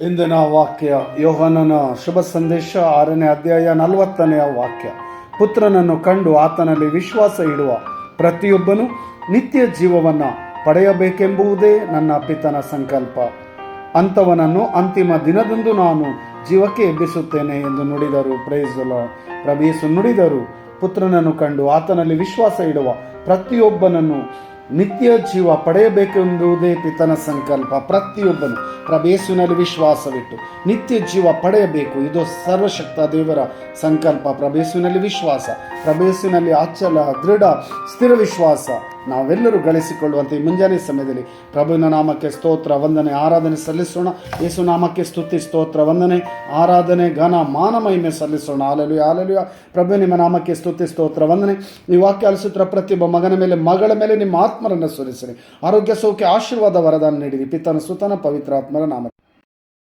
ಇಂದಿನ ವಾಕ್ಯ ಯೋಹಾನನ ಶುಭ ಸಂದೇಶ 6ನೇ ಅಧ್ಯಾಯ 40ನೇ ವಾಕ್ಯ. ಪುತ್ರನನ್ನು ಕಂಡು ಆತನಲ್ಲಿ ವಿಶ್ವಾಸ ಇಡುವ ಪ್ರತಿಯೊಬ್ಬನು ನಿತ್ಯ ಜೀವವನ್ನು ಪಡೆಯಬೇಕೆಂಬುದೇ ನನ್ನ ಪಿತನ ಸಂಕಲ್ಪ. ಅಂಥವನನ್ನು ಅಂತಿಮ ದಿನದಂದು ನಾನು ಜೀವಕ್ಕೆ ಎಬ್ಬಿಸುತ್ತೇನೆ ಎಂದು ನುಡಿದರು. Praise the Lord. ಪ್ರಭು ಯೇಸು ನುಡಿದರು, ಪುತ್ರನನ್ನು ಕಂಡು ಆತನಲ್ಲಿ ವಿಶ್ವಾಸ ಇಡುವ ಪ್ರತಿಯೊಬ್ಬನನ್ನು ನಿತ್ಯ ಜೀವ ಪಡೆಯಬೇಕೆಂಬುದೇ ಪಿತನ ಸಂಕಲ್ಪ. ಪ್ರತಿಯೊಬ್ಬನು ಪ್ರಭು ಯೇಸುವಿನಲ್ಲಿ ವಿಶ್ವಾಸವಿಟ್ಟು ನಿತ್ಯ ಜೀವ ಪಡೆಯಬೇಕು. ಇದು ಸರ್ವಶಕ್ತ ದೇವರ ಸಂಕಲ್ಪ. ಪ್ರಭು ಯೇಸುವಿನಲ್ಲಿ ವಿಶ್ವಾಸ, ಪ್ರಭು ಯೇಸುವಿನಲ್ಲಿ ಅಚಲ ದೃಢ ಸ್ಥಿರ ವಿಶ್ವಾಸ ನಾವೆಲ್ಲರೂ ಗಳಿಸಿಕೊಳ್ಳುವಂತೆ ಈ ಮುಂಜಾನೆ ಸಮಯದಲ್ಲಿ ಪ್ರಭುವಿನ ನಾಮಕ್ಕೆ ಸ್ತೋತ್ರ ವಂದನೆ ಆರಾಧನೆ ಸಲ್ಲಿಸೋಣ. ಯೇಸು ನಾಮಕ್ಕೆ ಸ್ತುತಿ ಸ್ತೋತ್ರ ವಂದನೆ ಆರಾಧನೆ ಘನ ಮಾನ ಮಹಿಮೆ ಸಲ್ಲಿಸೋಣ. Hallelujah hallelujah. ಪ್ರಭು ನಿಮ್ಮ ನಾಮಕ್ಕೆ ಸ್ತುತಿ ಸ್ತೋತ್ರ ವಂದನೆ. ಈ ವಾಕ್ಯ ಆಲಿಸುತ್ತಿರುವ ಪ್ರತಿಯೊಬ್ಬ ಮಗನ ಮೇಲೆ ಮಗಳ ಮೇಲೆ ನಿಮ್ಮ ಆತ್ಮರನ್ನು ಸುರಿಸಿರಿ. ಆರೋಗ್ಯ ಸೌಖ್ಯ ಆಶೀರ್ವಾದ ವರದಾನ ನೀಡಿರಿ. ಪಿತನ ಸುತನ ಪವಿತ್ರ ಆತ್ಮರ ನಾಮ